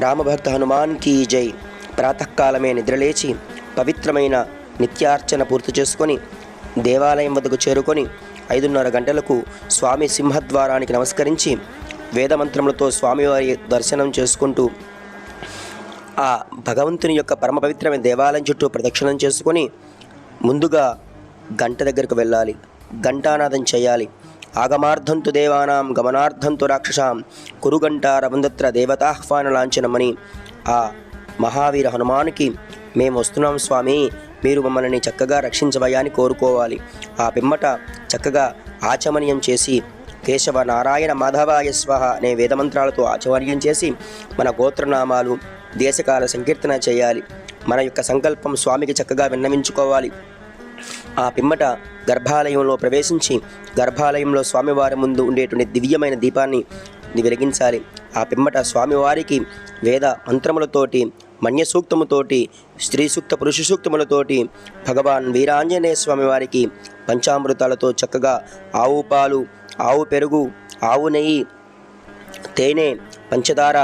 రామభక్త Hanuman key జై. ప్రాతకాలమే నిద్రలేచి పవిత్రమైన నిత్యార్చన పూర్తి చేసుకొని దేవాలయం వద్దకు చేరుకొని 5:30 గంటలకు స్వామి సింహద్వారానికి నమస్కరించి వేదమంత్రములతో స్వామివారి దర్శనం చేసుకుంటూ ఆ భగవంతుని యొక్క పరమ పవిత్రమైన దేవాలయం చుట్టూ ప్రదక్షిణం చేసుకొని ముందుగా గంట దగ్గరకు వెళ్ళాలి. ఘంటానాదం చేయాలి. ఆగమార్థంతు దేవానాం గమనార్థంతు రాక్షసాం కురుగంటారవందత్ర దేవతాహ్వాన లాంఛనమని ఆ మహావీర హనుమానికి మేము వస్తున్నాం స్వామి, మీరు మమ్మల్ని చక్కగా రక్షించవయ్యా అని కోరుకోవాలి. ఆ పిమ్మట చక్కగా ఆచమనీయం చేసి కేశవ నారాయణ మాధవాయ స్వహ అనే వేదమంత్రాలతో ఆచమనీయం చేసి మన గోత్రనామాలు దేశకాల సంకీర్తన చేయాలి. మన యొక్క సంకల్పం స్వామికి చక్కగా విన్నవించుకోవాలి. ఆ పిమ్మట గర్భాలయంలో ప్రవేశించి గర్భాలయంలో స్వామివారి ముందు ఉండేటువంటి దివ్యమైన దీపాన్ని వెలిగించాలి. ఆ పిమ్మట స్వామివారికి వేద మంత్రములతోటి మన్య సూక్తముతోటి స్త్రీ సూక్త పురుష సూక్తములతోటి భగవాన్ వీరాంజనేయ స్వామి వారికి పంచామృతాలతో చక్కగా ఆవు పాలు, ఆవు పెరుగు, ఆవు నెయ్యి, తేనె, పంచదార,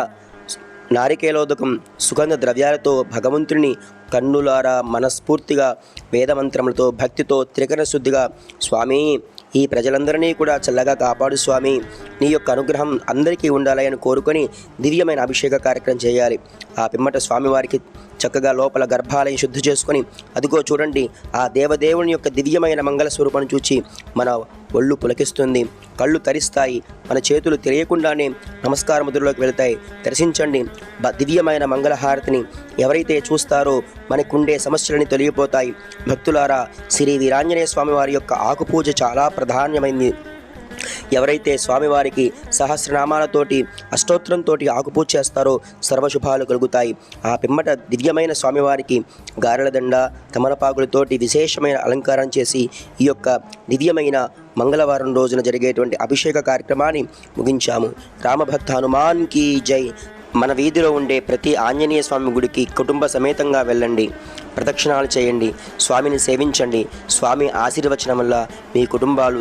నారికేలోదకం, సుగంధ ద్రవ్యాలతో భగవంతుని కన్నులారా మనస్ఫూర్తిగా వేదమంత్రములతో భక్తితో త్రికరణ శుద్ధిగా స్వామి ఈ ప్రజలందరినీ కూడా చల్లగా కాపాడు స్వామి, నీ యొక్క అనుగ్రహం అందరికీ ఉండాలని కోరుకొని దివ్యమైన అభిషేక కార్యక్రమం చేయాలి. ఆ పిమ్మట స్వామివారికి చక్కగా లోపల గర్భాలయం శుద్ధి చేసుకొని అదిగో చూడండి ఆ దేవదేవుని యొక్క దివ్యమైన మంగళ స్వరూపాన్ని చూచి మన ఒళ్ళు పులకిస్తుంది, కళ్ళు తరిస్తాయి, మన చేతులు తెలియకుండానే నమస్కార ముద్రలోకి వెళతాయి. దర్శించండి దివ్యమైన మంగళహారతిని. ఎవరైతే చూస్తారో మనకుండే సమస్యలని తొలగిపోతాయి. భక్తులారా, శ్రీ వీరాంజనేయ స్వామి వారి యొక్క ఆకుపూజ చాలా ప్రాధాన్యమైంది. ఎవరైతే స్వామివారికి సహస్రనామాలతోటి అష్టోత్తరంతో ఆకుపూజ చేస్తారో సర్వశుభాలు కలుగుతాయి. ఆ పిమ్మట దివ్యమైన స్వామివారికి గారెలదండ తమలపాకులతోటి విశేషమైన అలంకారం చేసి ఈ యొక్క దివ్యమైన మంగళవారం రోజున జరిగేటువంటి అభిషేక కార్యక్రమాన్ని ముగించాము. రామభక్త హనుమాన్ కీ జై. మన వీధిలో ఉండే ప్రతి ఆంజనేయ స్వామి గుడికి కుటుంబ సమేతంగా వెళ్ళండి, ప్రదక్షిణాలు చేయండి, స్వామిని సేవించండి. స్వామి ఆశీర్వచనం వల్ల మీ కుటుంబాలు